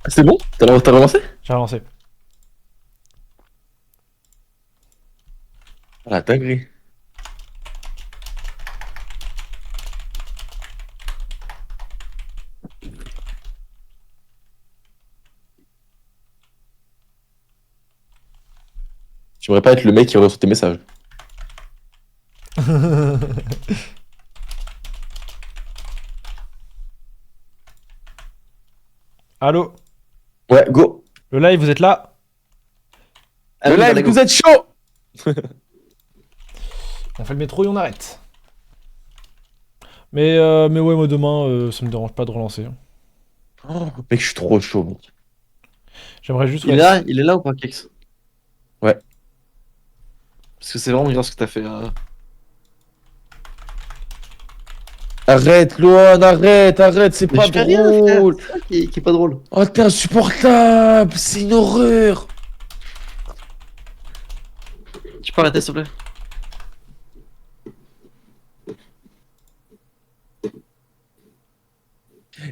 C'est bon? T'as relancé? J'ai relancé. Ah la dinguerie. J'aimerais pas être le mec qui reçoit tes messages. Allô? Ouais, go. Le live, vous êtes là? Ah Le oui, live, allez, go. vous êtes chaud! On fait le métro et on arrête. Mais ouais, moi demain, ça me dérange pas de relancer. Oh, mec, je suis trop chaud, mec. J'aimerais juste... Il est ouais, là, il est là ou pas, Kex? Ouais. Parce que c'est vraiment bien ce que t'as fait. Arrête, Luan, arrête, c'est Mais pas je fais rien, frère. drôle. C'est ça qui est pas drôle. Oh, t'es insupportable, c'est une horreur. Tu peux arrêter, s'il te plaît?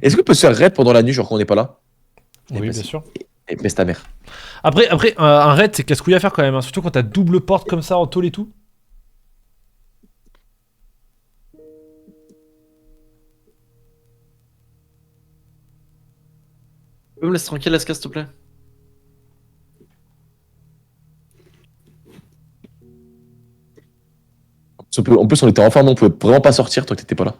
Est-ce qu'on peut se faire raid pendant la nuit, genre quand on n'est pas là? Oui, Eh, bien vas-y. sûr. Et baisse ta mère. Après un raid, c'est casse-couille à faire quand même, hein. Surtout quand t'as double porte comme ça en tôle et tout. Tu peux me laisser tranquille, Laska, s'il te plaît? En plus, on était enfermés, on pouvait vraiment pas sortir tant que t'étais pas là.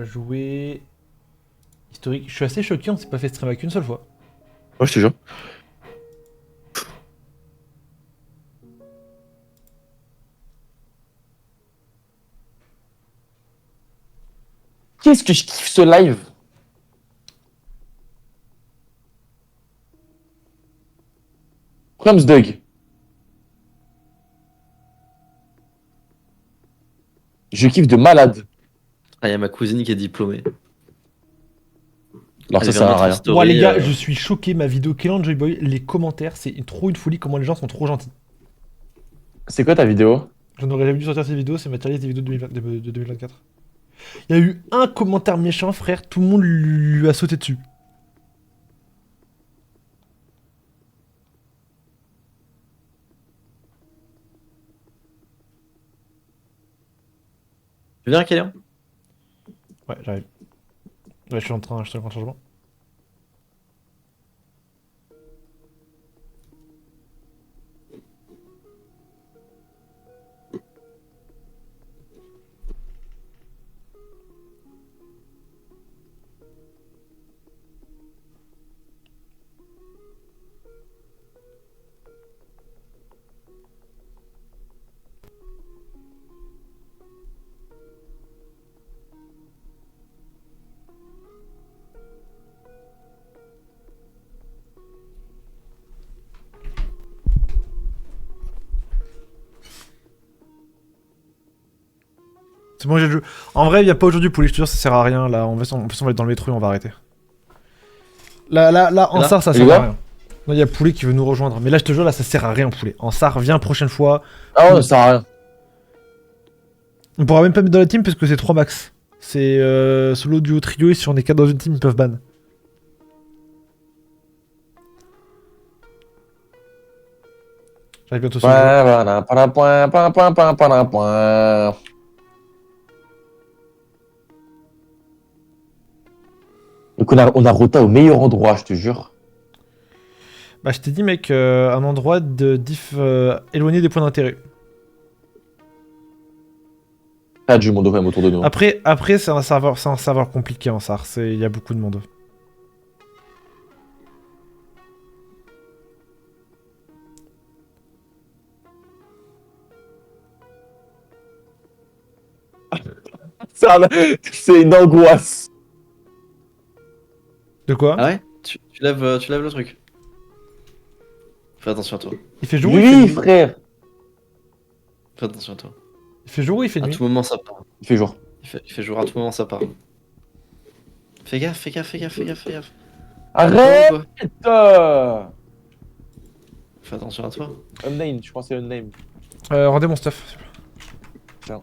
Jouer... Historique. Je suis assez choqué, on s'est pas fait stream qu'une seule fois. Ouais, je te jure. Qu'est-ce que je kiffe ce live? Crumbs Doug. Je kiffe de malade. Ah, il y a ma cousine qui est diplômée. Alors ça Elle vient sert de à mettre rien. en story, Moi les gars, je suis choqué, ma vidéo Kellan Joy Boy, les commentaires, c'est trop une folie comment les gens sont trop gentils. C'est quoi ta vidéo? Je n'aurais jamais dû sortir cette vidéo, c'est ma tier list des vidéos de 2024. Il y a eu un commentaire méchant, frère, tout le monde lui a sauté dessus. Tu viens, Kélian? Ouais, j'arrive. Ouais, je suis en train de changement. C'est bon, j'ai le jeu. En vrai, il y a pas aujourd'hui poulet, je te jure, ça sert à rien. Là, en plus, on va être dans le métro et on va arrêter. Là, en Là SAR, ça Il sert est à là rien. Non, il y a poulet qui veut nous rejoindre. Mais là, je te jure, là, ça sert à rien, poulet. En SAR, viens prochaine fois. Ah ouais, ça sert à rien. On pourra même pas mettre dans la team parce que c'est 3 max. C'est solo, duo, trio, et si on est 4 dans une team, ils peuvent ban. J'arrive bientôt sur le jeu. Donc on a rota au meilleur endroit, je te jure. Bah, je t'ai dit, mec, un endroit de diff éloigné des points d'intérêt. Pas du monde quand même autour de nous. Après c'est un serveur compliqué en SAR. Il y a beaucoup de monde. C'est une angoisse. De quoi? Ah ouais? Tu lèves le truc. Fais attention à toi. Il fait jour ou il Oui, fait nuit? frère. Fais attention à toi. Il fait jour ou il fait À nuit? tout moment, ça part. Il fait jour. Il fait jour, à tout moment, ça part. Fais gaffe, fais gaffe, fais gaffe, fais gaffe, fais gaffe. Arrête. Quoi? Fais attention à toi. Unnamed, je crois que c'est unnamed. Rendez mon stuff. chien.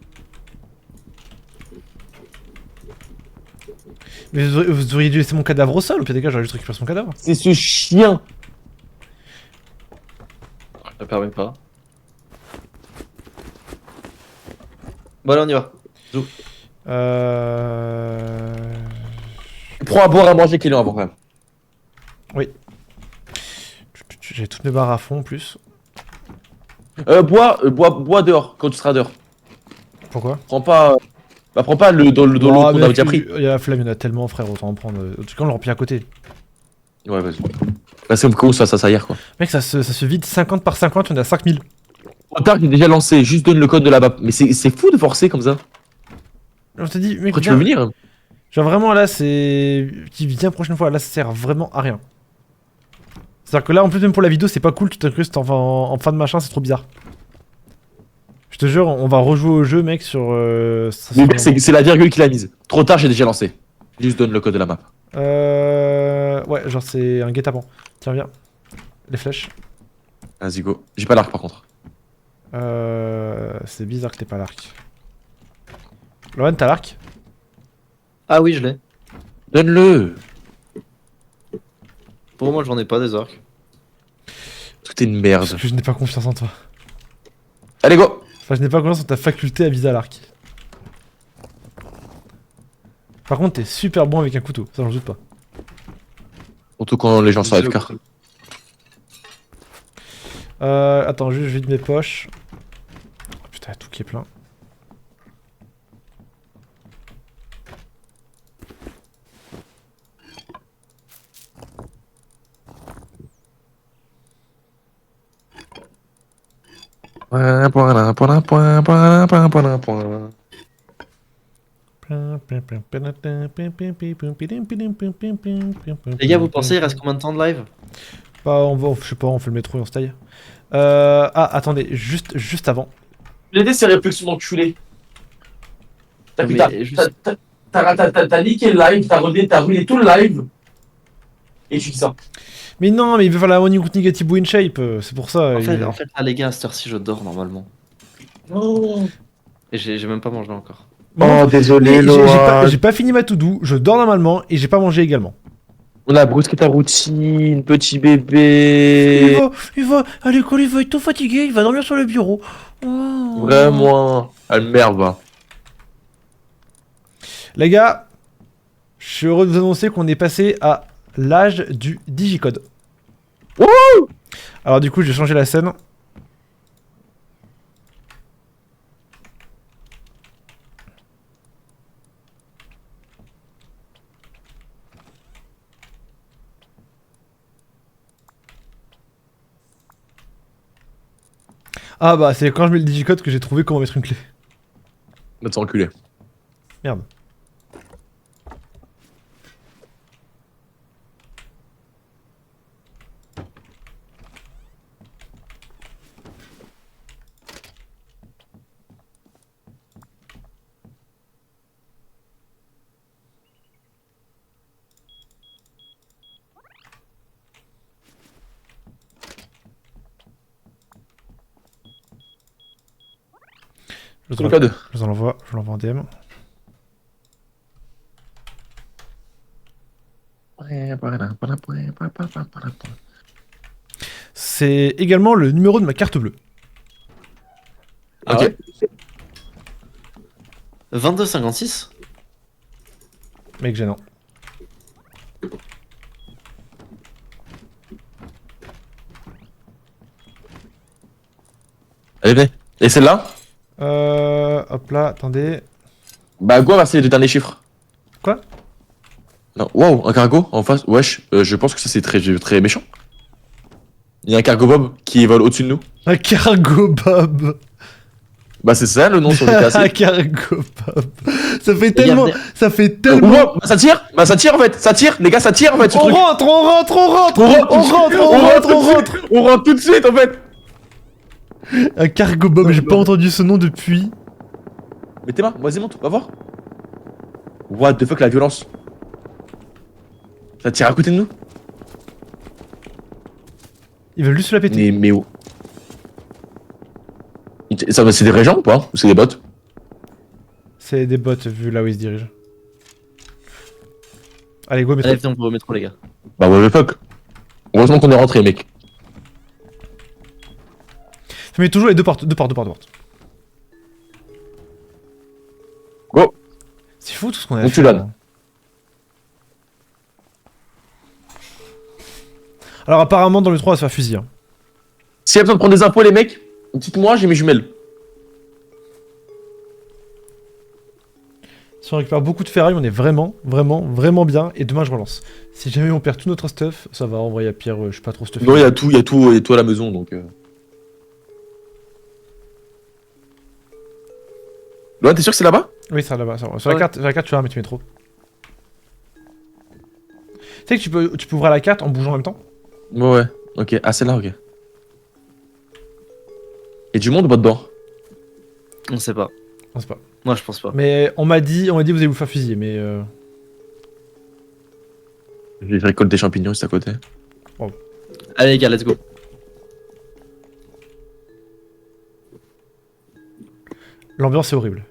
Mais vous auriez dû laisser mon cadavre au sol, au pire des cas, j'aurais juste récupéré son cadavre. C'est ce chien. Je me permets pas. Bon, allez, on y va. Prends à boire, à manger, qu'il est avant quand même. Oui. J'ai toutes mes barres à fond en plus. Bois dehors, quand tu seras dehors. Pourquoi? Prends pas le dans l'eau Oh, qu'on mais a déjà pris. il y a la flemme, il y en a tellement, frère, autant en prendre. En tout cas, on le remplit à côté. Ouais, vas-y. Bah, c'est comme ça s'aère quoi. Mec, ça se vide 50 par 50, on est à 5000. Trop tard, j'ai déjà lancé, juste donne le code de la map. Mais c'est fou de forcer comme ça. On te dit, mec, Après, tu veux viens. venir? Genre vraiment là, c'est. Qui vient prochaine fois, là, ça sert vraiment à rien. C'est-à-dire que là, en plus, même pour la vidéo, c'est pas cool, tu t'incrustes en fin de machin, c'est trop bizarre. Je te jure, on va rejouer au jeu, mec, sur. C'est la virgule qu'il a mise. Trop tard, j'ai déjà lancé. Juste donne le code de la map. Ouais, genre c'est un guet-apens. Tiens, viens. Les flèches. Vas-y, go. J'ai pas l'arc par contre. C'est bizarre que t'aies pas l'arc. Lohan, t'as l'arc? Ah oui, je l'ai. Donne-le. Pour moi, j'en ai pas des arcs. Tout est une merde. Parce que je n'ai pas confiance en toi. Allez, go. Enfin, je n'ai pas confiance en ta faculté à viser à l'arc. Par contre, t'es super bon avec un couteau, ça j'en doute pas. Surtout quand les gens sont AFK. Attends, juste je vide mes poches. Oh, putain, y a tout qui est plein. Les gars, vous pensez il reste combien de temps de live? Bah, je sais pas, on fait le métro et on se taille. Ah, attendez, juste avant. L'aider, c'est réflexion d'enculé. Non, mais juste- T'as niqué le live, t'as ruiné tout le live. Et tu dis ça. Mais non, mais il veut faire la One Good Negative Win Shape, c'est pour ça. En fait, là, les gars, à cette heure-ci, je dors normalement. Oh, Et j'ai même pas mangé encore. Bon, désolé, j'ai pas fini ma to-do, je dors normalement et j'ai pas mangé également. On a brusqué ta routine, petit bébé. Il va à l'école, il va être tout fatigué, il va dormir sur le bureau. Oh. Vraiment. Ah, merde, va. Les gars, je suis heureux de vous annoncer qu'on est passé à l'âge du digicode. Wouhou. Alors du coup, j'ai changé la scène. Ah bah, c'est quand je mets le digicode que j'ai trouvé comment mettre une clé. Va te enculer. Merde. Je C'est le code. vous en envoie, je l'envoie en DM. C'est également le numéro de ma carte bleue. Ah Ok. ouais 22,56. Mec gênant. Allez, venez. Et celle-là? Hop là, attendez. Bah, go, c'est les deux derniers chiffres. Quoi? Non, waouh, un cargo en face. Wesh, je pense que ça c'est très méchant. Il y a un cargo Bob qui vole au-dessus de nous. Un cargo Bob. Bah, c'est ça le nom sur le Un cassé. cargo Bob. Ça fait Les gars, tellement. venez. Ça fait tellement. Bah, ça tire en fait. Ça tire, les gars, ça tire en fait ce On truc. rentre, on rentre, on rentre. On rentre, On rentre, on rentre, on rentre. On rentre tout de suite en fait. Un cargo Bob, j'ai pas entendu ce nom depuis. Mais tes mains, vas-y, monte, va voir. What the fuck, la violence. Ça tire à côté de nous. Ils veulent juste se la péter. Mais où? Ça, c'est des régents ou pas? Ou c'est des bots? C'est des bots vu là où ils se dirigent. Allez, go, métro. Allez, viens, on va au métro, les gars. Bah, what the fuck. Heureusement qu'on est rentré, mec. Mais toujours les deux portes. Go. C'est fou tout ce qu'on a Donc fait. tu l'as. hein. Alors apparemment dans le 3 on va se faire fusiller. hein. S'il y a besoin de prendre des infos, les mecs, dites-moi, j'ai mes jumelles. Si on récupère beaucoup de ferraille, on est vraiment bien. Et demain je relance. Si jamais on perd tout notre stuff, ça va envoyer à pire, je suis pas trop stuffé. Non, il y a tout à la maison, donc... Loin, t'es sûr que c'est là-bas? Oui, ça là-bas. Sur Ouais. la carte, tu vois, mais tu mets trop. Tu sais que tu peux ouvrir la carte en bougeant en même temps? Ouais, ok. Ah, c'est là, ok. Et du monde ou pas dedans? On sait pas. On sait pas. Moi, je pense pas. Mais on m'a dit vous allez vous faire fusiller, mais Je récolte des champignons juste à côté. Allez, les gars, let's go. l'ambiance est horrible.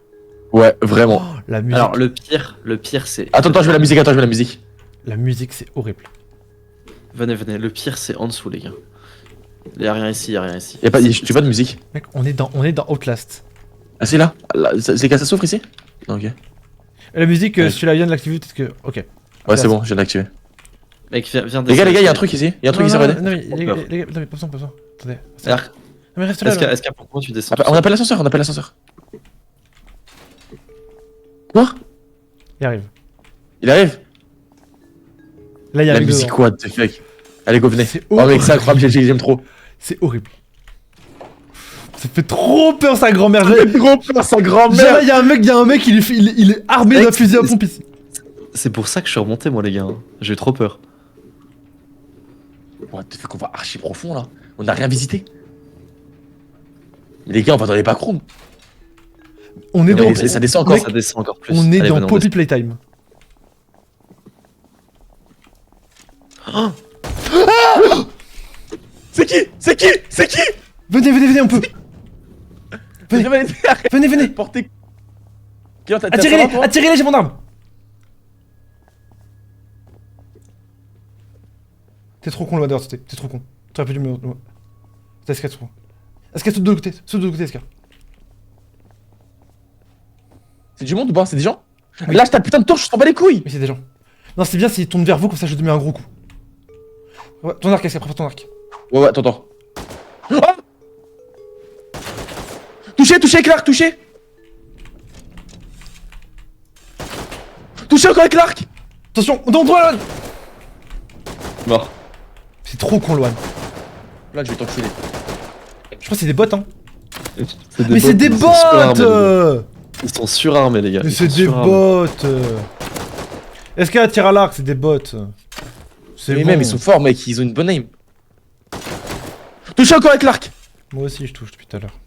Ouais, vraiment. Oh, la musique, Alors, le pire, c'est. Attends, je mets la musique, la musique c'est horrible. Venez, le pire, c'est en dessous, les gars. Y'a rien ici, y'a rien ici. Tu vois de musique? Mec, on est dans Outlast. Ah, c'est là? C'est que ça souffre ici? Ok. Et la musique, Ouais. si tu la viens de l'activer, peut-être que. Ok. Ouais, c'est bon, je viens d'activer. Mec, viens Les gars, y'a un truc ici. Y'a un truc ici, non, regardez. non, mais les gars, non, mais pas besoin. Attendez. Alors, Non, mais reste là. là. Est-ce qu'à pourquoi tu descends? On appelle l'ascenseur. Quoi? Il arrive. Il arrive? Là, il y a La un mec musique, dedans. what the fuck? Allez, go, venez. C'est Oh, mec, horrible. c'est incroyable, j'aime trop. C'est horrible. Ça fait trop peur, sa grand-mère. Trop peur, sa Genre, grand-mère. il y a un mec, il est armé Mec, d'un fusil à pompe ici. C'est pour ça que je suis remonté, moi, les gars. hein. J'ai eu trop peur. What the fuck, on va archi profond là. On n'a rien visité. Mais les gars, on va dans les backrooms. On est Non, dans. mais ça descend encore. mec, Ça descend encore plus. on est Allez, dans venez, on Poppy Playtime. descend. C'est qui? Venez, on peut. Venez. Portez. Attirez-les, j'ai mon arme. T'es trop con, le Wader, t'es trop con. T'aurais pu du me. T'as SK trop. SK, saute de l'autre côté, SK. C'est du monde ou pas? C'est des gens? Lâche ta putain de torche, je t'en bats les couilles. Mais c'est des gens. Non, c'est bien s'ils tournent vers vous, comme ça je te mets un gros coup. Ouais, ton arc, SK, prépare ton arc. Ouais, attends. Ah touché, Clark, touché. Touché encore avec l'arc. Attention, on est en droit, Loan. Mort. C'est trop con, Loan. Là, je vais t'enculer. Je crois que c'est des bots, hein. C'est Mais c'est des bots Ils sont surarmés, les gars. Mais Ils c'est sont des surarmés. bots Est-ce qu'elle tire à l'arc, c'est des bots. C'est Mais bon. même, ils sont forts, mec, ils ont une bonne aim. Touché encore avec l'arc. Moi aussi, je touche depuis tout à l'heure.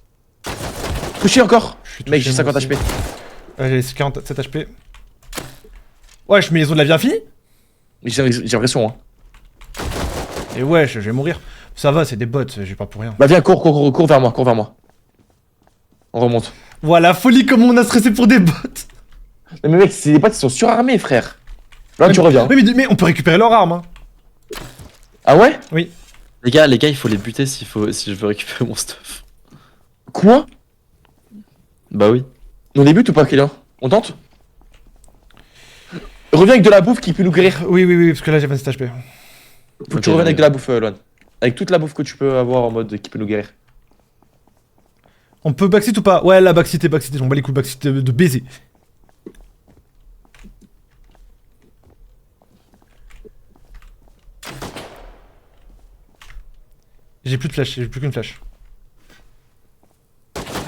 Touché encore. Je suis Mec, touché, j'ai moi 50 aussi. HP. J'ai 47 HP. Wesh, mais ils ont de la vie infinie. Mais j'ai l'impression, hein. Et wesh, je vais mourir. Ça va, c'est des bots, j'ai pas pour rien. Bah, viens, cours vers moi. On remonte. Voilà, folie comment on a stressé pour des bots. Mais mec, c'est des potes, ils sont surarmés, frère. Là, tu reviens. Oui, mais on peut récupérer leur arme. Hein. Ah ouais? Oui. Les gars, il faut les buter si je veux récupérer mon stuff. Quoi? Bah oui. On les bute ou pas, Kélian? On tente? Reviens avec de la bouffe qui peut nous guérir. Oui, parce que là j'ai 27 HP. Faut que Ok, tu reviennes avec de ouais. la bouffe, Luan. Avec toute la bouffe que tu peux avoir en mode qui peut nous guérir. On peut backseat ou pas? Ouais, la backseat, on bat les coups backseat de baiser. J'ai plus de flash, j'ai plus qu'une flash.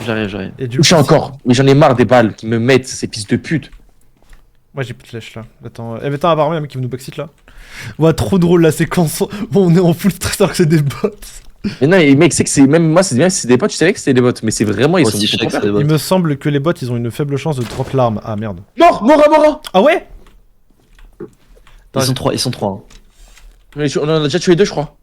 J'arrive. Et du Touché encore. Mais j'en ai marre des balles qui me mettent, ces fils de pute. Moi j'ai plus de flash là. Attends, attends, apparemment, y'a un mec qui veut nous backseat là. Ouais, trop drôle la séquence. Bon, on est en full stress alors que c'est des bots. Mais non, mais mec, c'est que c'est même moi, c'est bien, c'est des potes, tu savais que c'était des bots, mais c'est vraiment, ils Moi sont aussi, je sais que c'est trop des bots. Il me semble que les bots ils ont une faible chance de drop l'arme. Ah merde. Mort. Ah ouais? Ils sont trois. Hein. Mais on en a déjà tué deux, je crois.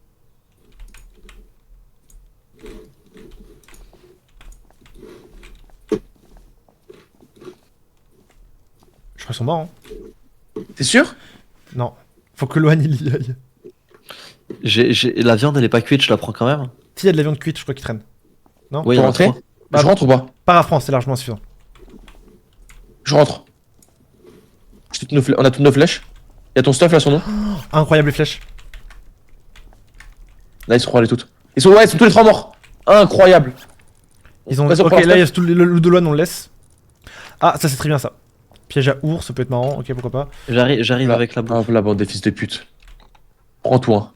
morts. Hein. T'es sûr? Non. Faut que Loan il y aille. La viande elle est pas cuite, je la prends quand même. S'il y a de la viande cuite, je crois qu'il traîne. Non? Oui, il y Pour en a rentrer? 3. Bah, Je rentre ou pas? Par à France, c'est largement suffisant. Je rentre. On a toutes nos flèches. Y'a ton stuff là sur nous? Incroyable les flèches. Là ils sont allés toutes. Ils sont tous les 3 morts. Incroyable. Ils ont. Vas-y, on Ok, prend là il y stuff. a tout le loup de Loan, on le laisse. Ah, ça c'est très bien ça. Piège à ours, ça peut être marrant. Ok, pourquoi pas. J'arrive Là. avec la bouffe. Ah la bande des fils de pute. Prends tout hein.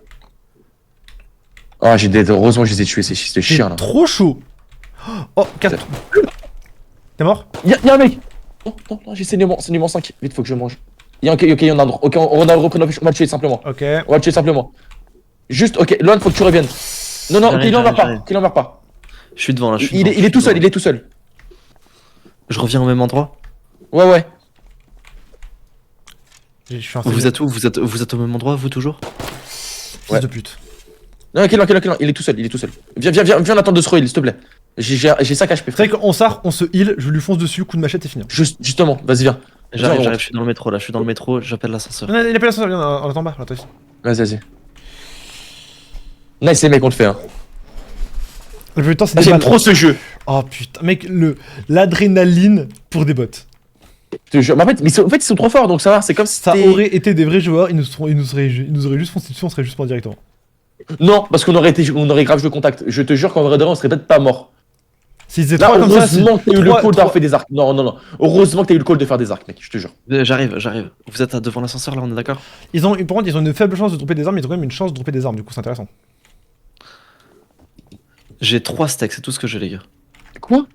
Ah heureusement que je les ai tués ces fils de J'ai chiens là. trop chaud. Oh, 4. T'es mort? Y'a un mec. Non, j'ai saignement 5. Vite faut que je mange. Ok, il y en a un autre. Ok, on a repris nos flèches. On va le tuer simplement. Ok. On va le tuer simplement. Juste, ok, Loan, faut que tu reviennes. Non, ok, il en meurt pas. J'arrive. Qu'il en meurt pas. Je suis devant là, je suis Il devant, est tout seul, il est tout seul. Je reviens au même endroit. Ouais. Je suis un Vous êtes où vous êtes au même endroit, vous toujours? fils Ouais. de pute. Non, ok, il est tout seul. Viens, on attend de se re-heal, s'il te plaît. J'ai 5 HP, C'est frère. vrai qu'on sort, on se heal, je lui fonce dessus, coup de machette et fini. Justement, vas-y, viens. J'arrive, Viens, je suis dans le métro là, je suis dans le métro, j'appelle l'ascenseur. Non, il a pas l'ascenseur, viens, on attend en bas, là, toi aussi. Vas-y. Nice, les mecs, on le fait. Hein. Le plus de temps, c'est Ah, des j'aime balles. trop ce jeu. Oh putain, mec, l'adrénaline pour des bots. Je te jure. Mais en fait, ils sont trop forts, donc ça va. C'est comme si Ça c'était- aurait été des vrais joueurs, ils nous auraient juste foncé dessus, on serait juste mort directement. Non, parce qu'on aurait grave joué contact. Je te jure qu'en vrai de vrai, on serait peut-être pas mort. S'ils étaient Là, trois comme ça, heureusement que t'as eu le trois- call d'avoir trois- fait des arcs. Non. Heureusement que t'as eu le call de faire des arcs, mec, je te jure. J'arrive. Vous êtes devant l'ascenseur là, on est d'accord? Par contre, ils ont une faible chance de dropper des armes, ils ont quand même une chance de dropper des armes, du coup, c'est intéressant. J'ai 3 stacks, c'est tout ce que j'ai les gars. Quoi?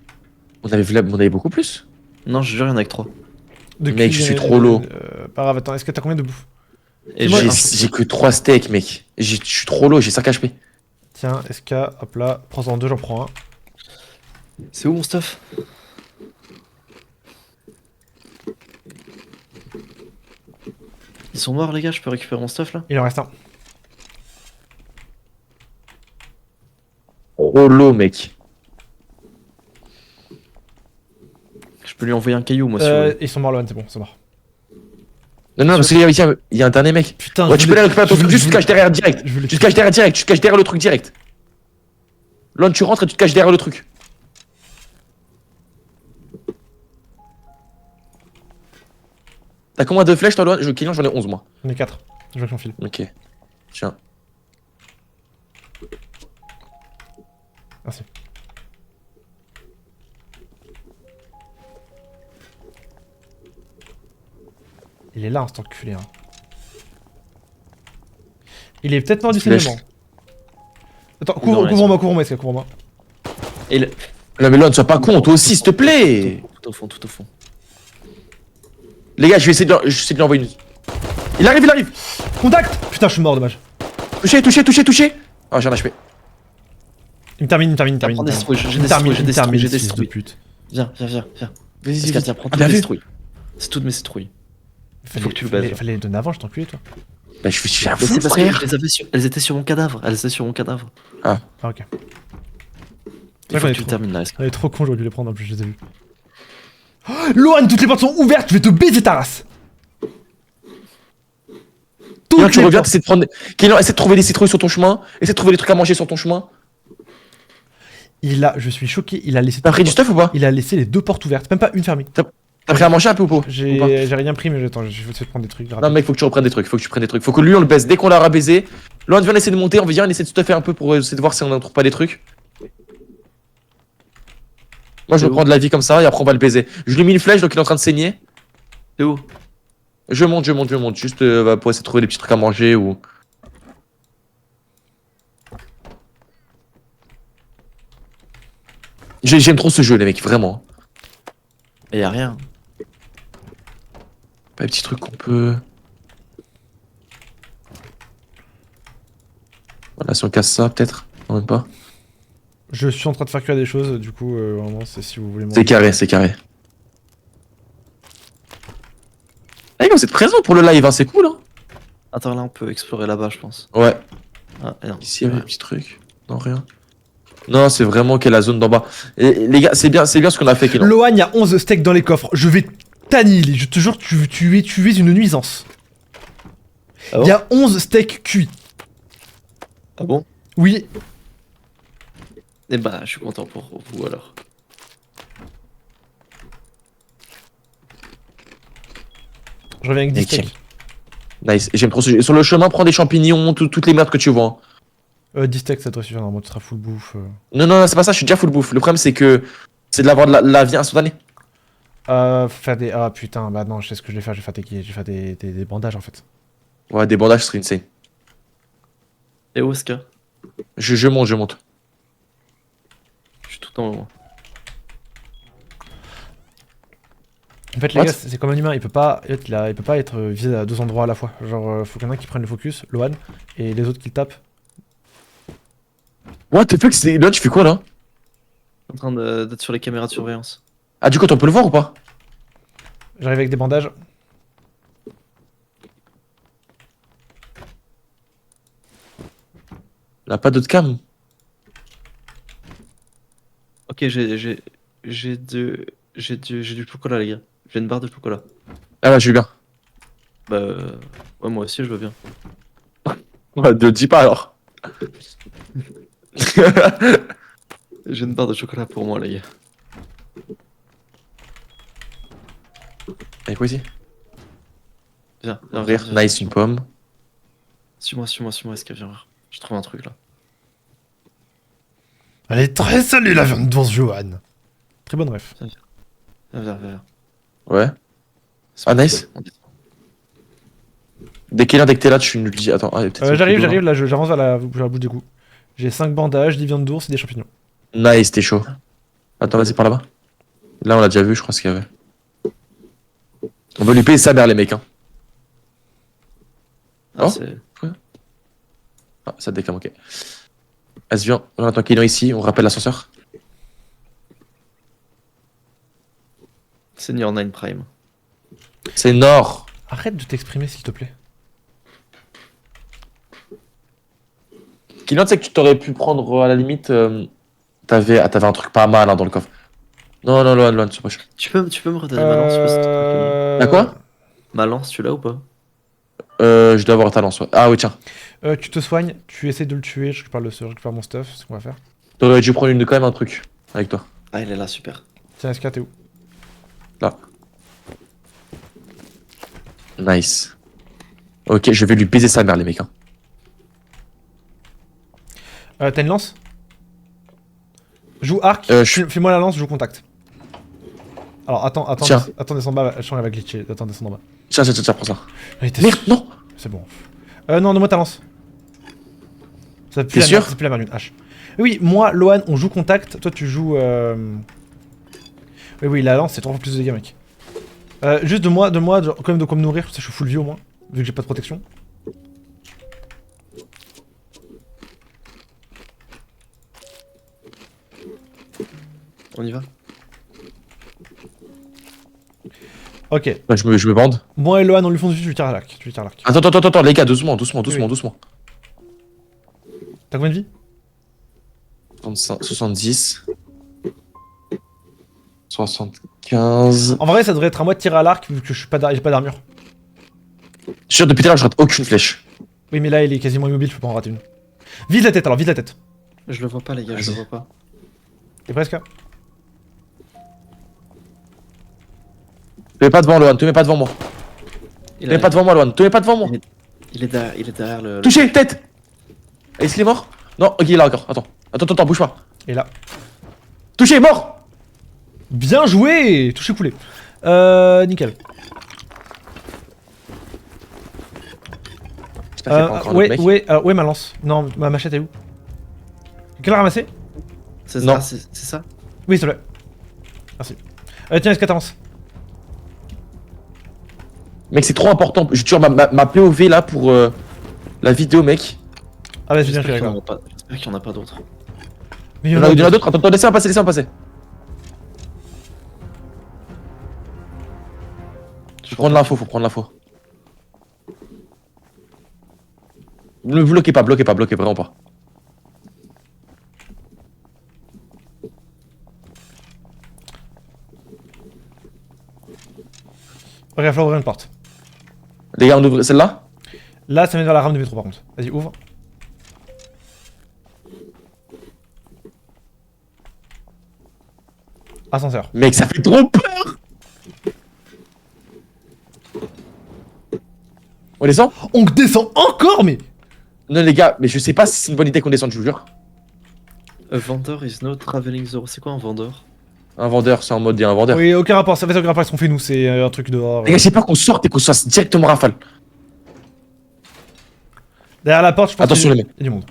On avait beaucoup plus. Non, je jure, il y en a que 3. Mec, je suis trop low. Pas grave, attends, est-ce que t'as combien de bouffe? Et moi, J'ai que 3 steaks, mec. Je suis trop low, j'ai 5 HP. Tiens, SK, hop là, prends-en 2, j'en prends un. C'est où mon stuff? Ils sont morts les gars, je peux récupérer mon stuff là? Il en reste un. Trop low, mec. Je peux lui envoyer un caillou moi si vous voulez. Ils sont morts, Loan, c'est bon, c'est mort. Non, parce qu'il y a un dernier mec. Putain, Ouais, tu peux aller récupérer ton truc, juste tu te caches derrière direct. Je voulais- Tu te caches derrière le truc direct. Lon, tu rentres et tu te caches derrière le truc. T'as combien de flèches toi, Lon? Kylian, j'en ai 11 moi. J'en ai 4. Je veux que j'en file. Ok. Tiens. Merci. Il est là, cet enculé. Hein. Il est peut-être mort du Flèche. saignement. Attends, Non, couvre-moi, SK, couvre-moi. Et le... Non mais Lon, sois pas con, toi aussi, s'il te plaît. Tout au fond. Les gars, je vais essayer de lui envoyer une. Il arrive. Contact! Putain, je suis mort, dommage. Touché. Ah, j'ai un HP. Il me termine. Prends des destroy, j'ai des fils de destroy. pute. Viens. Vas-y, Esca, tiens, prends Ah, toutes bien mes vu. citrouilles. C'est toutes mes citrouilles. Faut que tu le baises. Fallait les donner avant, je t'enculé, toi. Bah, je suis à Mais fond, c'est parce que frère. je les avais elles étaient sur mon cadavre. Ah, ok. Il faut j'en ai que tu le trop. termines là. Esca. On est trop con, j'aurais dû les prendre en plus, je les ai vus. Oh, Loan, toutes les portes sont ouvertes, je vais te baiser ta race! Kylian, tu les reviens, portes. t'essaies de prendre. Kylian, essaie de trouver des citrouilles sur ton chemin. Essaie de trouver des trucs à manger sur ton chemin. Je suis choqué, il a laissé. T'as pris du stuff ou pas? Il a laissé les 2 portes ouvertes, même pas une fermée. T'as pris à manger un peu ou pas? J'ai rien pris, mais attends, je vais essayer de prendre des trucs. Non mec, faut que tu reprennes des trucs, faut que lui on le baisse dès qu'on l'aura baisé. Là on vient essayer de monter, on vient essayer de stuffer un peu pour essayer de voir si on ne trouve pas des trucs. Moi je C'est vais où prendre la vie comme ça et après on va le baiser. Je lui ai mis une flèche donc il est en train de saigner. C'est où? Je monte, juste pour essayer de trouver des petits trucs à manger ou... J'aime trop ce jeu les mecs, vraiment. Et y'a rien. Pas des petits trucs qu'on peut... Voilà, si on casse ça peut-être, non même pas. Je suis en train de faire cuire des choses, du coup, vraiment, c'est si vous voulez C'est carré. Ah, vous êtes présents pour le live, hein, c'est cool, hein. Attends, là on peut explorer là-bas, je pense. Ouais. Ah, et non. Ici, il y avait des petits trucs. Non, rien. Non, c'est vraiment qu'est la zone d'en bas. Et les gars, c'est bien ce qu'on a fait, Kélan. Loan, il y a 11 steaks dans les coffres, je vais Tanil, je te jure, tu es une nuisance. Ah Il y a 11 steaks cuits. Ah bon? Oui, Eh bah, je suis content pour vous alors. je reviens avec 10 Mec, steaks. Nice. J'aime trop ce jeu. Sur le chemin, prends des champignons, toutes les merdes que tu vois. 10 steaks, ça doit suffire, normalement, tu seras full bouffe. Non, non, non, c'est pas ça, je suis déjà full bouffe. Le problème, c'est que c'est d'avoir de la vie instantanée. Faire des... Ah putain, bah non, je sais ce que je vais faire, je vais faire des bandages en fait. Ouais, des bandages, ce serait insane. Et où, Ska? Je monte, je monte. Je suis tout en haut, moi. En fait, les What? gars, c'est comme un humain, il peut pas être visé à deux endroits à la fois. Genre, faut qu'il y en ait un qui prenne le focus, Lohan, et les autres qui le tapent. What the fuck, c'est... Là, tu fais quoi, là? En train d'être sur les caméras de surveillance. Ah, du coup, on peut le voir ou pas? J'arrive avec des bandages. Il a pas d'autre cam. Ok, j'ai du chocolat, les gars. J'ai une barre de chocolat. Ah, bah, je vais bien. Bah, ouais, moi aussi, je veux bien. Ouais, ne dis pas alors. J'ai une barre de chocolat pour moi, les gars. Allez, quoi ici? Viens, viens, Rire, viens, viens. nice, une pomme. Suis-moi, Ska, viens voir. Je trouve un truc là. Elle est très salée la viande d'ours, Johan. Très bonne ref. Viens. Ouais. C'est Ah, bon, nice. on descend. Dès que t'es là, tu nous le dis. Attends, ah, peut-être J'arrive, là, j'avance à la bout du coup. J'ai 5 bandages, 10 viandes d'ours et des champignons. Nice, t'es chaud. Attends, vas-y, par là-bas. Là, on l'a déjà vu, je crois, ce qu'il y avait. On va lui payer sa mère, les mecs, hein. Ah, Oh. c'est... Ah, ça décame, ok. Vas-y, viens, on attend qu'il est ici, on rappelle l'ascenseur. Senior 9 Prime. C'est Nord. Arrête de t'exprimer s'il te plaît. Kylian, tu sais que tu t'aurais pu prendre à la limite. T'avais un truc pas mal hein, dans le coffre. Non, non, loin, c'est pas cher. Tu peux me redonner ma lance, parce que c'est tranquillement. T'as quoi? Ma lance, tu l'as ou pas? Je dois avoir ta lance. Ouais. Ah oui, tiens. Tu te soignes, tu essaies de le tuer, je récupère mon stuff, c'est ce qu'on va faire. T'aurais dû prendre quand même un truc avec toi. Ah, il est là, super. Tiens, SK, t'es où? Là. Nice. Ok, je vais lui baiser sa mère, les mecs. Hein. T'as une lance? Joue arc, fais-moi la lance, joue contact. Alors attends, Tiens. descends en bas, le champ elle va glitcher, attends, descends en bas. Tiens, prends ça. Allez, t'es Merde, non. C'est bon. Non, donne-moi ta lance. Ça pue T'es sûr? ça pue la merde d'une hache. Oui, moi, Lohan, on joue contact, toi tu joues... Oui, la lance c'est 3 fois plus de dégâts, mec. Juste de moi, genre, quand même de quoi me nourrir, ça je suis full vie au moins, vu que j'ai pas de protection. On y va? Ok, Ouais, je me bande. moi et Lohan on lui fonce dessus, tu lui tires à l'arc. Attends, les gars, doucement. T'as combien de vie? 70. 75. En vrai ça devrait être à moi de tirer à l'arc, vu que j'ai pas d'armure. Je suis sûr, depuis tout à l'heure, je rate aucune flèche. Oui mais là il est quasiment immobile, je peux pas en rater une. Vise la tête alors, vise la tête. Je le vois pas, les gars, je le vois pas. T'es presque? Te mets pas devant, Lohan, te mets pas devant moi. Il Te mets pas devant moi, Lohan, te mets pas devant moi. Il est derrière le... Touché, tête. Est-ce qu'il est mort? Non, ok, il est là encore. Attends, bouge pas. Et là. Touché, mort. Bien joué! Touché coulé. Nickel. Ouais, ma lance. Non, ma machette est où? Quelqu'un l'a ramassé? C'est Non. ça, c'est ça? Oui, s'il te plaît. Merci. Tiens, est-ce que t'avances? Mec, c'est trop important. Je tue ma POV là pour la vidéo, mec. Ah, vas-y, viens, J'espère je qu'il y vais en a pas- j'espère qu'il y en a pas d'autres. Mais Il y en a d'autres. Attends, laissez-moi passer. Faut prendre l'info. Ne bloquez pas, vraiment pas. va falloir ouvrir une porte. Les gars, on ouvre celle-là? Là, ça mène vers la rame de métro par contre. Vas-y, ouvre. Ascenseur. Mec, ça fait trop peur! On descend? On descend encore, mais. Non, les gars, mais je sais pas si c'est une bonne idée qu'on descende, je vous jure. A vendor is no traveling zero. C'est quoi un vendeur? Un vendeur, c'est en mode un vendeur. Oui, aucun rapport, ça fait aucun rapport avec ce qu'on fait nous, c'est un truc dehors. Les gars, j'ai peur qu'on sorte et qu'on se fasse directement rafale. Derrière la porte, je pense Attention, qu'il les mecs. y a du monde.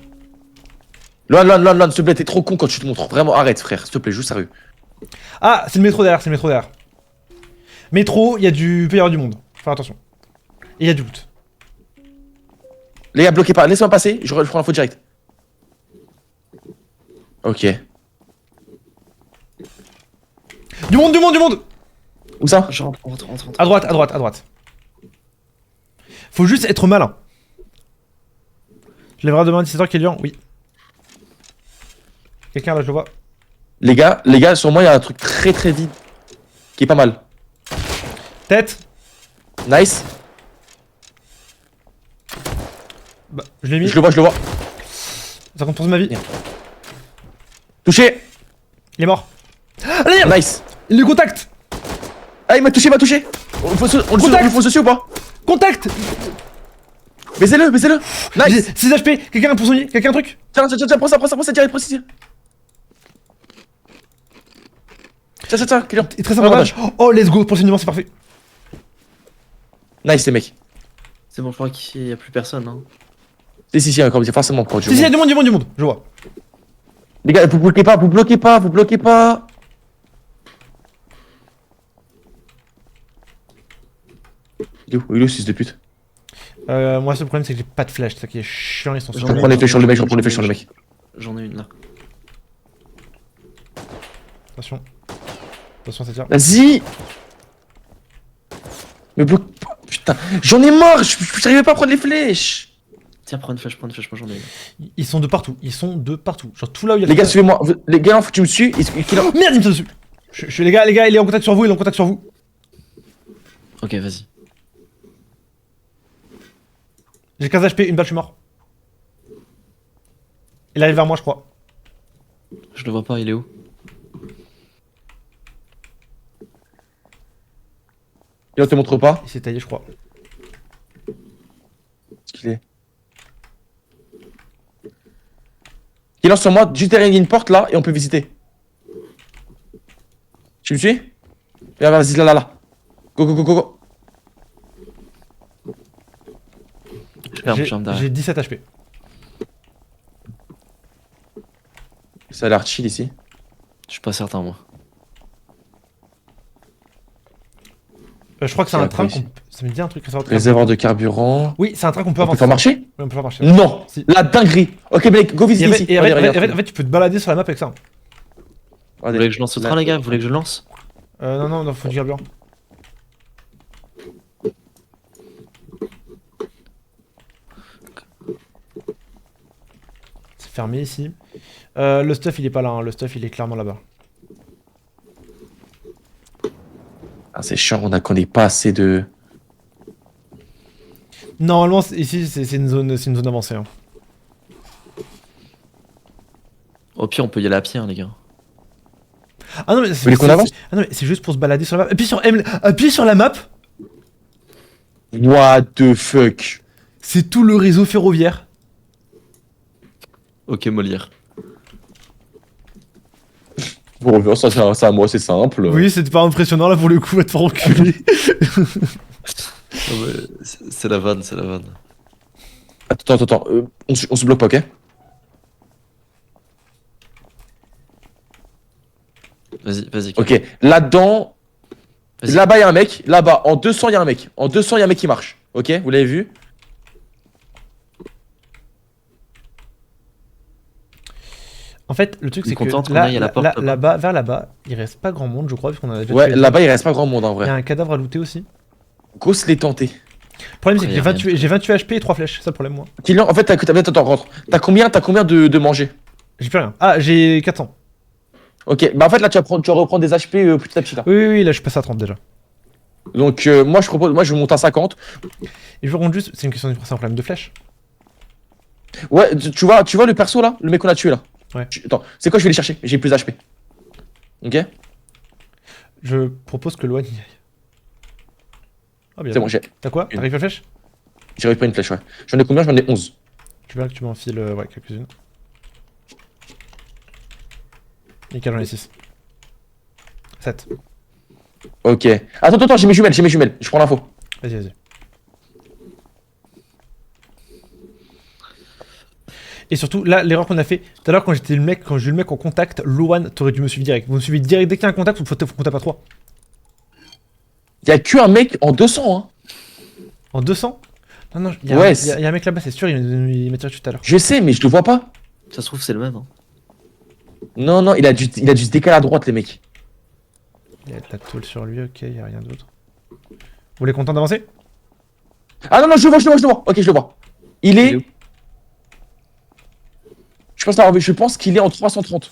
Loin, s'il te plaît, t'es trop con quand tu te montres. Vraiment, arrête, frère, s'il te plaît, juste sérieux. Ah, c'est le métro derrière, c'est le métro derrière. Métro, il y a du. peut y avoir du monde. Faire attention. Et il y a du loot. Les gars, bloquez pas, laissez-moi passer, je prends l'info direct. Ok. Du monde, du monde, du monde! Où ça? Je rentre. À droite, à droite, à droite. Faut juste être malin. Je lèverai demain à 17h, Kélian, oui. Quelqu'un là, je le vois. Les gars, sur moi, il y a un truc très très vide. Qui est pas mal. Tête. Nice. Bah, je l'ai mis. Je le vois. Ça compte pour ma vie. Merde. Touché. Il est mort. Allez, merde. Nice. Il le contact. Ah, il m'a touché. On le fonce dessus ou pas? Contact. Baisez-le. J'ai Nice. 6 HP. Quelqu'un a un poissonnier. Quelqu'un a un truc. Tiens, prends ça, direct, précis. Tiens, Kylian. Il est très sympa. Avantage. Oh, let's go. Poursuivement, c'est parfait. Nice, les mecs. C'est bon, je crois qu'il y a plus personne. Hein. Si, encore, il y a forcément encore du Si, il y a monde. du monde. Je vois. Les gars, vous bloquez pas. Il est où, le fils de pute? Moi, le problème, c'est que j'ai pas de flèche. C'est ça qui est chiant. Ils sont Je sur reprends les flèches sur le mec, J'en ai une là. Attention, ça tire. Vas-y. Me bloque pas, putain. J'en ai marre, j'arrivais pas à prendre les flèches. Tiens, prends une flèche, moi j'en ai une. Ils sont de partout. Genre tout là où il y a. Les gars, suivez-moi. Les gars, faut que tu me suis. Oh, merde, il me tire dessus. Les gars, il est en contact sur vous. Ok, vas-y. J'ai 15 HP, une balle, je suis mort. Il arrive vers moi, je crois. Je le vois pas, il est où? Il te montre pas. Il s'est taillé, je crois. Ce qu'il est. Il lance sur moi, juste derrière une porte là, et on peut visiter. Tu me suis? Viens, vas-y, là. Go. Je ferme derrière. J'ai 17 HP. Ça a l'air chill ici. Je suis pas certain, moi. Je crois que c'est Ok, un train après, qu'on. Ça me dit un truc. Réservoir de carburant. Oui, c'est un train qu'on peut On peut avancer. faire marcher? Oui, on peut faire marcher. Non. Si. La dinguerie. Ok, mec, go Et visiter ici. en Regarde. fait, tu peux te balader sur la map avec ça. Vous voulez que je lance le train, les gars? Vous voulez que je lance? Non, faut du carburant. C'est fermé ici. Le stuff il est pas là, hein. Le stuff il est clairement là-bas. Ah, c'est chiant, on connaît pas assez de. Normalement ici c'est une zone avancée. Hein. Au pire, on peut y aller à pied, hein, les gars. Ah non mais Vous voulez qu'on avance? Ah non mais c'est juste pour se balader sur la map. Appuie sur la map. What the fuck? C'est tout le réseau ferroviaire. Ok, Molière. Bon, ça, moi, c'est simple. Oui, c'était pas impressionnant là pour le coup, va te faire enculer. Non, mais c'est la vanne. Attends. On se bloque pas, ok? Vas-y. Ok, là-dedans. Vas-y. Là-bas, il y a un mec. Là-bas, en 200, il y a un mec. En 200, il y a un mec qui marche. Ok, vous l'avez vu? En fait, le truc Il est c'est content que qu'on aille à la porte, là-bas. là-bas, vers là-bas, il reste pas grand monde, je crois, puisqu'on a déjà Ouais, tué- là-bas, il reste pas grand monde en Il y a vrai. un cadavre à looter aussi. Go se les tenter. Le problème, c'est que Ouais, y a rien. j'ai 28 HP et 3 flèches, c'est ça le problème, moi. Kylian, en fait, attends, rentre. T'as combien de manger? J'ai plus rien. Ah, j'ai 400. Ok, bah en fait, là, tu vas reprendre des HP petit à petit là. Oui, là, je passe à 30 déjà. Donc moi je propose, moi je monte à 50. Et je vous rends juste, c'est une question c'est un problème de flèche. Ouais, tu vois le perso là, le mec qu'on a tué là. Ouais. Attends, c'est quoi, je vais les chercher, j'ai plus d'HP. Ok. Je propose que Loan y aille. Ah bien. C'est bon, j'ai T'as quoi? Une. T'arrives à la flèche? récupéré une flèche, ouais. J'en ai combien? J'en ai 11. Tu verras que tu m'enfiles ouais, quelques-unes. Nickel, j'en ai 6. 7. Ok. Attends, j'ai mes jumelles, je prends l'info. Vas-y, vas-y. Et surtout, là, l'erreur qu'on a fait tout à l'heure quand j'ai eu le mec en contact, Loan, t'aurais dû me suivre direct. Vous me suivez direct dès qu'il y a un contact, faut qu'on tape à 3. Y'a que un mec en 200, hein. En 200? Non, il y a, Ouais, y a un mec là-bas, c'est sûr, il m'a tiré dessus tout à l'heure. Je sais, mais je le vois pas. Ça se trouve, c'est le même. Hein. Non, il a dû se décaler à droite, les mecs. Il y a de la tôle sur lui, ok, y a rien d'autre. Vous voulez content d'avancer? Ah non, je le vois. Ok, je le vois. Il Il est où? est. Je pense qu'il est en 330.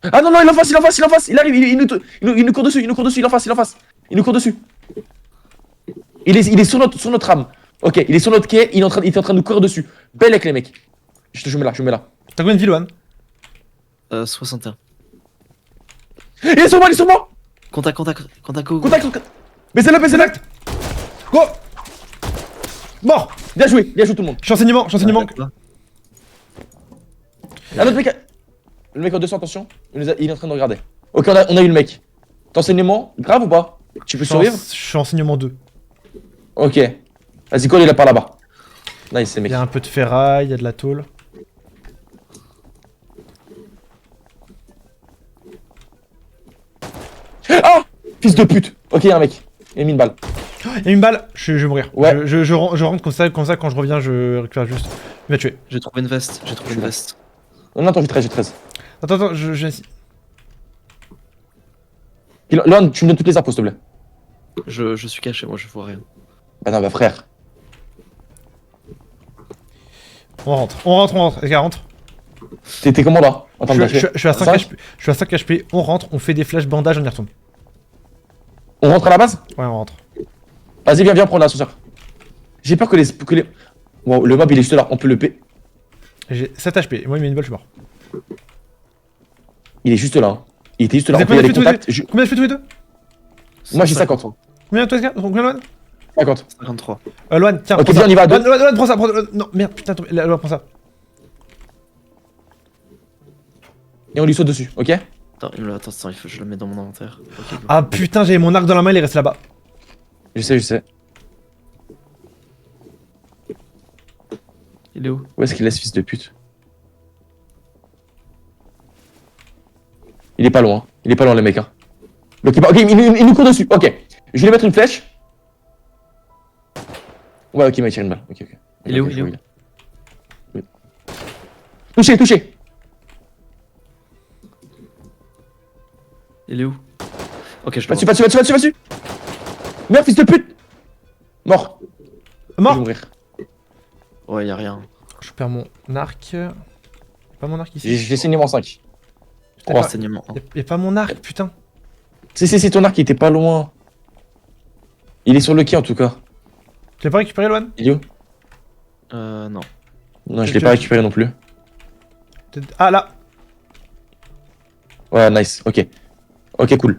Ah non, il est en face. Il arrive, il nous court dessus, il est en face. Il nous court dessus. Il est sur notre âme. Ok, il est sur notre quai, il est en train de nous courir dessus. Belle avec les mecs. Je me là. T'as combien de vie, Loan? 61. Il est sur moi. Contact. Contact. Baissez-le. Go! Mort! Bien joué tout le monde. Je suis enseignement. Un autre mec. Le mec en 200, attention. Il est en train de regarder. Ok, on a eu le mec. T'enseignement, grave ou pas? Tu peux survivre? Je suis enseignement 2. Ok. Vas-y, colle, il est par là-bas. Nice, c'est Il mec. y a un peu de ferraille, il y a de la tôle. Ah! Fils de pute. Ok, y'a un mec. Il a mis une balle. Il y a une balle, je vais mourir. Ouais. Je rentre comme ça, quand je reviens, je récupère juste. Il m'a tué. J'ai trouvé une veste. Non, attends, j'ai 13. Attends, je ici. Lon, tu me donnes toutes les infos, s'il te plaît. Je suis caché, moi je vois rien. Ah non, bah frère. On rentre. Les gars, rentre. T'es comment là? En termes Je d'HP? suis à 5 HP. Je suis à 5 HP. On rentre, on fait des flashs bandages, on y retourne. On rentre à la base? Ouais, on rentre. Vas-y, viens prendre l'ascenseur. J'ai peur que les. Wow, le mob il est juste là, on peut le P. J'ai 7 HP. Moi, il met une balle, je suis mort. Il est juste là. Hein. Il était juste là. Vous On avez peut y combien aller de HP contact. Combien de HP tous les deux? Moi j'ai 50. Hein. Combien toi, les gars? Combien, Loan? 50. 53. Loan, tiens, Ok, prends viens, ça. on y va à deux. Loan, prends ça. Non, merde, putain, Loan, prends ça. Et on lui saute dessus, ok? Attends, il faut que je le mette dans mon inventaire. Ok, go. Ah putain, j'avais mon arc dans la main, il est resté là-bas. Je sais. Il est où? Où est-ce qu'il laisse, fils de pute? Il est pas loin, les mecs. Hein. Donc, ok, il nous court dessus. Ok, je vais lui mettre une flèche. Ouais, ok, il m'a tiré une balle. Ok. Il est où? Oui. Touché. Il est où? Ok, je le Pas dessus. Merde, fils de pute. Mort. Je vais Mort. mourir. vois. Ouais, y'a rien. Je perds mon arc. Y'a pas mon arc ici. J'ai saigné en 5. Putain, Renseignement. Y'a pas mon arc, putain. C'est ton arc, il était pas loin. Il est sur le quai en tout cas. Tu l'as pas récupéré, Loan? Il est où? Non. Non, je l'ai pas récupéré non plus. Ah là. Ouais, nice, ok, cool.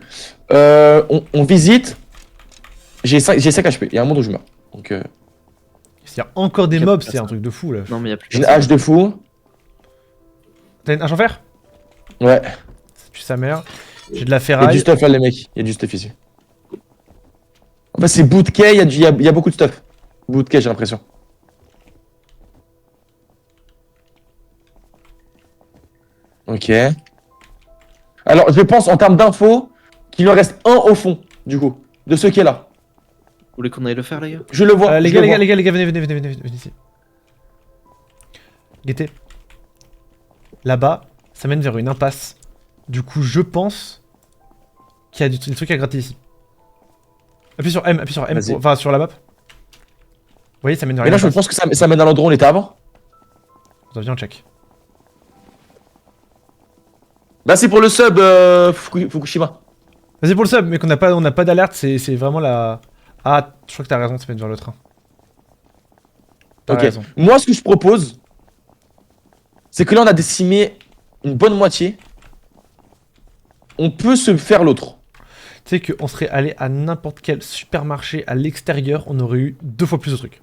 On visite. J'ai 5 HP, il y a un monde où je meurs. Donc, S'il y a encore des Ok, mobs, pas c'est ça. un truc de fou là. Non, mais y'a plus j'ai une personne. hache de fou. T'as une hache en fer? Ouais, Ça pue sa mère. J'ai de la il y a ferraille. du stuff là, les mecs. Il y a du stuff ici. En fait, c'est bout de quai, il y a beaucoup de stuff. Bout de quai, j'ai l'impression. Ok. Alors, je pense en termes d'infos qu'il en reste un au fond, du coup, de ce quai là. Vous voulez qu'on aille le faire, les gars? Je le vois. Les je gars, le vois. venez ici. Guettez. Là-bas, ça mène vers une impasse. Du coup, je pense qu'il y a des trucs à gratter ici. Appuie sur M, Vas-y. enfin sur la map. Vous voyez, ça mène vers Mais une là, je impasse. pense que ça mène à l'endroit où on était avant. Attends, viens, on check. Bah, c'est pour le sub Fukushima. Vas-y pour le sub, mais qu'on n'a pas, on n'a pas d'alerte, c'est vraiment la... Ah, je crois que t'as raison, ça fait devant le train. T'as Ok. raison. Moi, ce que je propose, c'est que là, on a décimé une bonne moitié. On peut se faire l'autre. Tu sais qu'on serait allé à n'importe quel supermarché à l'extérieur, on aurait eu 2 fois plus de trucs.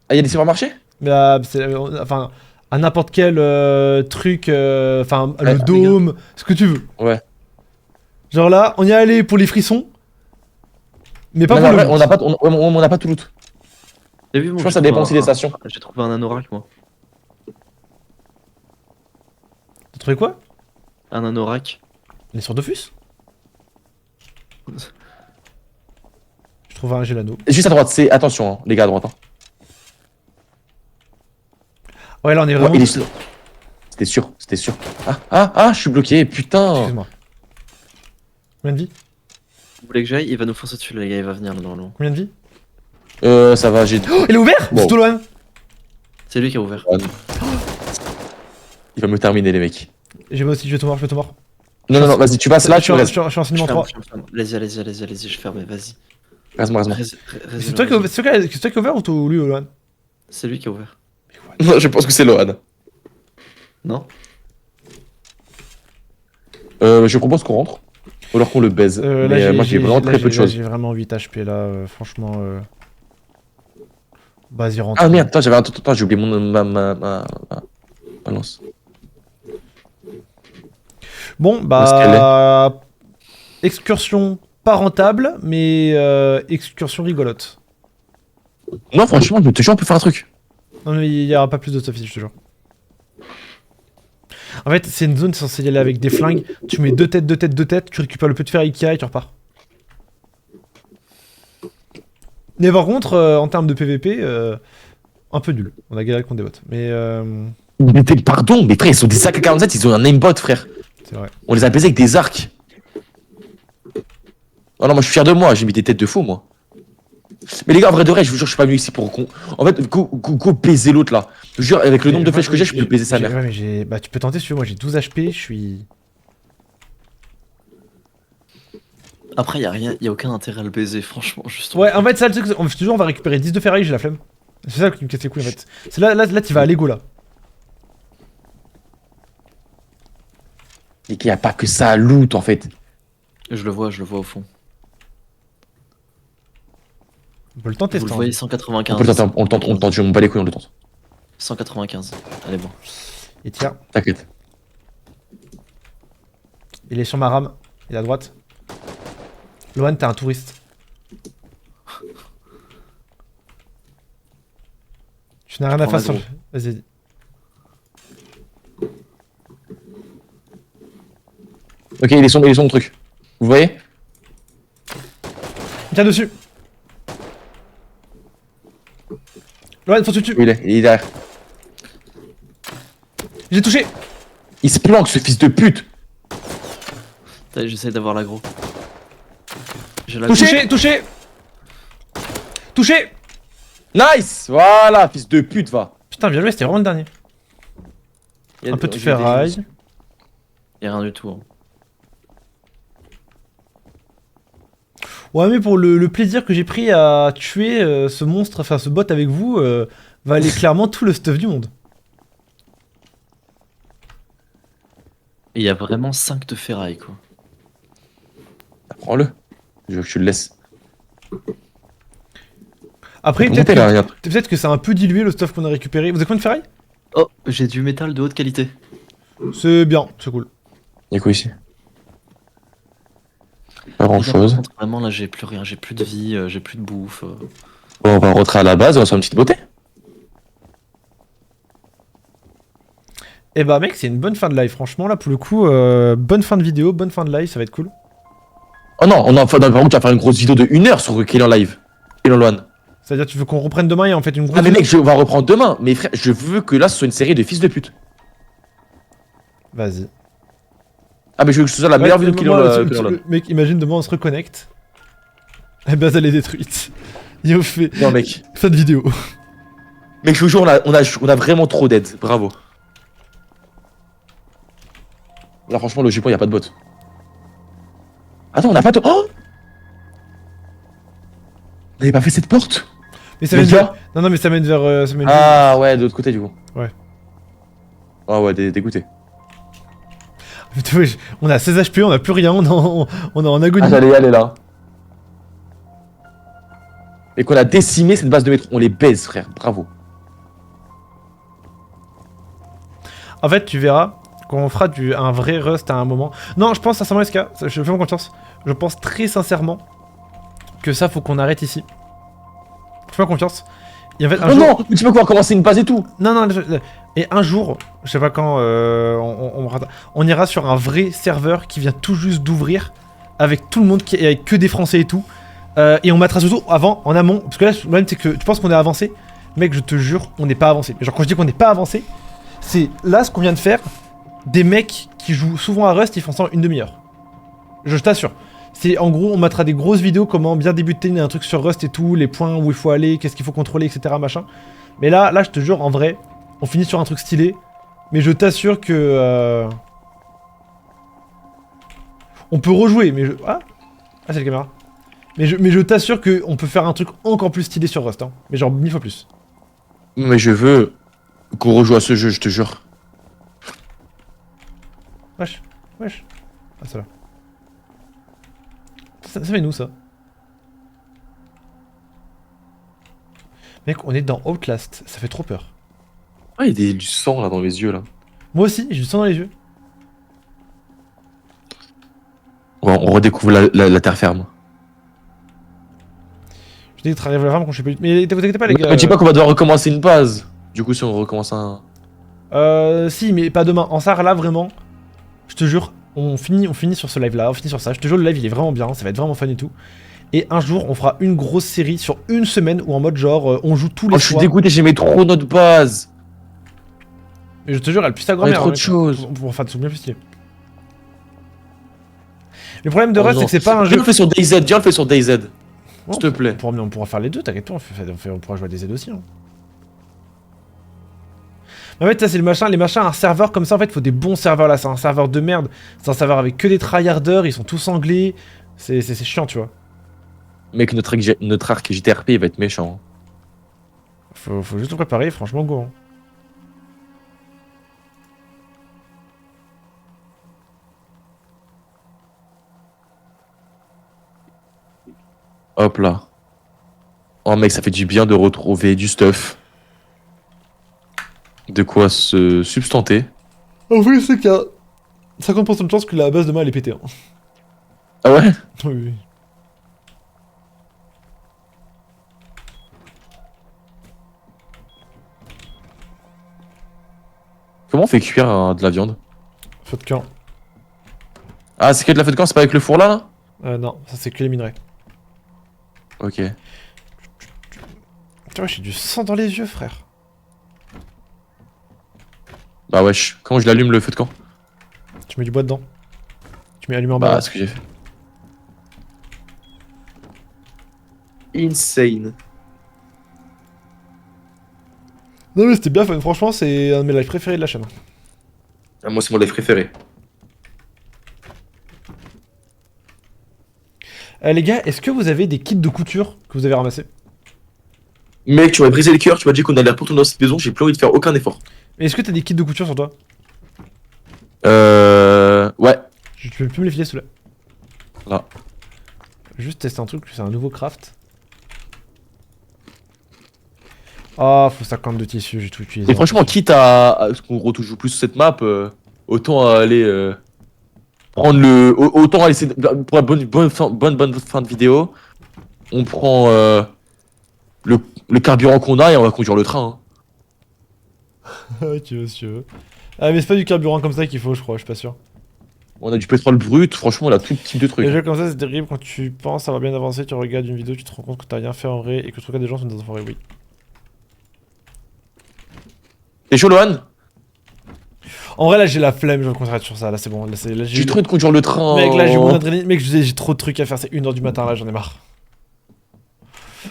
Ah, il y a des supermarchés? Enfin, à n'importe quel truc, enfin, Ouais, le dôme, ce que tu veux. Ouais. Genre là, on y est allé pour les frissons, mais pas Non, pour mais le en vrai, loot. on n'a pas tout loot. T'as vu, moi, Je pense que j'ai ça dépend trouvé aussi des stations. J'ai trouvé un anorak, moi. T'as trouvé quoi? Un anorak. On est sur Dofus. Je trouve un Gelano. Juste à droite, c'est. Attention, hein, les gars, à droite. Hein. Ouais, là on est Ouais, vraiment... il est... C'était sûr, c'était sûr. Je suis bloqué, putain. Excuse-moi. Combien de vie? Vous voulez que j'aille? Il va nous foncer dessus, les gars, il va venir là dans le long. Combien de vie? Ça va, j'ai. Oh, il est ouvert? Bon. C'est loin. C'est lui qui a ouvert. Il va me terminer, les mecs. J'ai moi aussi, je vais tout mort, je vais tout mort. Non, vas-y, tu passes là, tu restes. Je suis en enseignement 3. Allez-y, je ferme, vas-y. Reste-moi. C'est toi qui as ouvert ou lui, Loan? C'est lui qui a ouvert. Non, je pense que c'est Lohan. Non? Je propose qu'on rentre. Ou alors qu'on le baise. Mais moi, j'ai vraiment très peu de choses. J'ai vraiment 8 HP là, franchement. Vas-y, rentre. Ah merde, attends, j'ai oublié ma lance. Bon, bah. Excursion pas rentable, mais excursion rigolote. Non, franchement, je te jure, on peut faire un truc. Non, mais il y aura pas plus de stuff ici, je te jure. En fait, c'est une zone censée y aller avec des flingues. Tu mets 2 têtes, tu récupères le peu de ferraille qu'il y a et tu repars. Mais par contre, en termes de PVP, un peu nul. On a galéré contre des bots. Mais Pardon, mais frère, ils sont des AK-47, ils ont un aimbot, frère. c'est vrai. On les a baisés avec des arcs. Oh non, moi je suis fier de moi, j'ai mis des têtes de faux, moi. Mais les gars, en vrai de vrai, je vous jure, je suis pas venu ici pour con. En fait, go baiser l'autre là. Je vous jure, avec le nombre de flèches que j'ai, je peux baiser sa mère. Ouais, mais j'ai. Bah, tu peux tenter si tu veux. Moi, j'ai 12 HP, je suis. Après, y a aucun intérêt à le baiser, franchement, juste. Ouais, en fait, ça, le truc, je te jure, on va récupérer 10 de ferraille, j'ai la flemme. C'est ça qui me casse les couilles en fait. C'est là, tu vas à l'ego là. Et qu'il n'y a pas que ça à loot en fait. Je le vois au fond. On peut le tenter, Vous le ce voyez, temps. 195. On peut le tenter, on le tente, je m'en bats les couilles, on le tente. 195. Allez, bon. Et tiens, T'inquiète. il est sur ma rame. Il est à droite. Lohan, t'es un touriste. Je n'ai rien à prends faire sur. l'aggro. Vas-y. Ok, il est son le truc. Vous voyez? Tiens dessus. Lohan, faut dessus. Il est derrière. J'ai touché. Il se planque ce fils de pute. Allez, j'essaie d'avoir l'aggro. J'ai l'aggro. Touché. Touché. Nice. Voilà, fils de pute, va. Putain, bien joué, c'était vraiment le dernier. Un peu de ferraille. Y'a rien du tout. Hein. Ouais, mais pour le plaisir que j'ai pris à tuer ce monstre, enfin ce bot avec vous, va aller clairement tout le stuff du monde. Et y a vraiment 5 de ferraille, quoi. Prends-le. Je veux que tu le laisses. Après, Monter, là, regarde. peut-être que ça a un peu dilué le stuff qu'on a récupéré. Vous avez combien de ferraille? Oh, j'ai du métal de haute qualité. C'est bien, c'est cool. Il y a quoi ici? Pas grand chose. Par contre, vraiment, là, j'ai plus rien. J'ai plus de vie, j'ai plus de bouffe. Bon, on va rentrer à la base, on va se faire une petite beauté. Et bah mec, c'est une bonne fin de live, franchement là pour le coup, bonne fin de vidéo, bonne fin de live, ça va être cool. Oh non, par contre, tu vas faire une grosse vidéo de 1 heure sur Kill en live. Kill en Loan. C'est-à-dire tu veux qu'on reprenne demain et en fait une grosse... Ah mais mec, on va reprendre demain. Mais frère, je veux que là ce soit une série de fils de pute. Vas-y. Ah mais je veux que ce soit la meilleure vidéo de Kill en Loan. Mec, imagine demain on se reconnecte. Et base elle est détruite. Et on fait... Non mec. Fin de vidéo. Mec, je vous jure, on a vraiment trop d'aide. Bravo. Là, franchement, logiquement, y a pas de bot. Attends, on a pas de. Oh, on avait pas fait cette porte. Mais ça Mais mène ça vers... Non, non, mais ça mène vers... ça mène Ah ouais, de l'autre côté, du coup. Ouais. Ah ouais, dégoûté. Putain, wesh, on a 16 HP, on a plus rien, on est en agonie. Ah, j'allais y aller là. Et qu'on a décimé cette base de métro. On les baise, frère. Bravo. En fait, tu verras, quand on fera un vrai Rust à un moment... Non, je pense sincèrement, SK, je fais mon confiance. Je pense très sincèrement que ça, faut qu'on arrête ici. Fais-moi confiance. Et en fait, un Oh jour... non, mais tu peux quoi commencer une base et tout. Non, non, et un jour, je sais pas quand, on ira sur un vrai serveur qui vient tout juste d'ouvrir, avec tout le monde, avec que des Français et tout. Et on mettra surtout avant, en amont, parce que là, le problème c'est que tu penses qu'on est avancé. Mec, je te jure, on n'est pas avancé. Mais genre, quand je dis qu'on n'est pas avancé, c'est là ce qu'on vient de faire. Des mecs qui jouent souvent à Rust, ils font ça en une demi-heure. Je t'assure. C'est en gros, on mettra des grosses vidéos, comment bien débuter un truc sur Rust et tout, les points où il faut aller, qu'est-ce qu'il faut contrôler, etc. Machin. Mais là, je te jure, en vrai, on finit sur un truc stylé. Mais je t'assure que... On peut rejouer, mais je... Ah, c'est la caméra. Mais je t'assure qu'on peut faire un truc encore plus stylé sur Rust, hein. Mais genre 1000 fois plus. Mais je veux qu'on rejoue à ce jeu, je te jure. Wesh, wesh. Ah, ça là. Ça fait nous, ça. Mec, on est dans Outlast, ça fait trop peur. Ah, il y a du sang là dans mes yeux là. Moi aussi, j'ai du sang dans les yeux. Ouais, on redécouvre la terre ferme. Je dis que tu arrives à la ferme quand je suis pas... Mais vous inquiétez pas, les gars. Mais dis pas qu'on va devoir recommencer une base. Du coup, si on recommence un. Si, mais pas demain. En SAR, là, vraiment, je te jure, on finit sur ce live-là, on finit sur ça. Je te jure, le live, il est vraiment bien, ça va être vraiment fun et tout. Et un jour, on fera une grosse série sur une semaine ou en mode genre, on joue tous les Oh, je suis soirs. dégoûté, j'aimais trop notre base. Mais je te jure, elle pue sa On a grand-mère. trop de mec. choses. On pourra faire des trucs bien plus stylés. Le problème de Oh Rust, non, c'est que c'est pas un Viens, jeu... on le fait sur DayZ, viens, on le fait sur DayZ. Ouais, S'il te plaît. on pourra faire les deux, t'inquiète pas, on pourra jouer à des aides aussi. Hein. Mais en fait, ça c'est le machin, les machins, un serveur comme ça, en fait, il faut des bons serveurs là, c'est un serveur de merde. C'est un serveur avec que des tryharders, ils sont tous anglais. C'est chiant, tu vois. Mec, notre arc JTRP, il va être méchant. Faut juste le préparer, franchement, go. Hein. Hop là. Oh mec, ça fait du bien de retrouver du stuff. De quoi se substanter. En fait, c'est qu'il y a 50% de chance que la base de mal est pétée. Hein. Ah ouais? Oui, oui. Comment on fait cuire de la viande? Feu de camp. Ah, c'est que de la feu de camp, c'est pas avec le four là? Non, ça c'est que les minerais. Ok. Putain, ouais, j'ai du sang dans les yeux, frère. Bah wesh, comment je l'allume le feu de camp? Tu mets du bois dedans. Tu mets allumé en bas. Bah, ce que j'ai fait. Insane. Non mais c'était bien fun, franchement c'est un de mes lives préférés de la chaîne. Ah, moi, c'est mon live préféré. Les gars, est-ce que vous avez des kits de couture que vous avez ramassés? Mec, tu m'as brisé le cœur, tu m'as dit qu'on allait retourner dans cette maison, j'ai plus envie de faire aucun effort. Mais est-ce que t'as des kits de couture sur toi? Ouais. Tu peux me les filer sous là. Là. Juste tester un truc, c'est un nouveau craft. Ah, faut 50 de tissu, j'ai tout utilisé. Et franchement, quitte à ce qu'on retouche plus cette map, autant aller prendre le. Autant aller pour la bonne fin de vidéo. On prend le carburant qu'on a et on va conduire le train. Ah, tu veux, si tu veux. Ah, mais c'est pas du carburant comme ça qu'il faut, je crois, je suis pas sûr. On a du pétrole brut, franchement, on a tout type de trucs. Les jeux comme ça, c'est terrible quand tu penses avoir bien avancé, tu regardes une vidéo, tu te rends compte que t'as rien fait en vrai et que tout cas des gens sont des enfoirés, oui. T'es chaud, Lohan? En vrai, là, j'ai la flemme, je me concentre sur ça, là, c'est bon. Là, là, J'ai trop de conduire le train. Mec, là, j'ai mon adrénaline. Mec, j'ai trop de trucs à faire, c'est 1h du matin, là, j'en ai marre.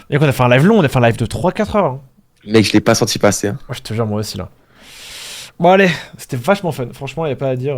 Et qu'on a fait un live long, on a fait un live de 3-4 heures. Hein. Mec, je l'ai pas senti passer. Hein. Ouais, je te jure, moi aussi, là. Bon, allez, c'était vachement fun. Franchement, y a pas à dire.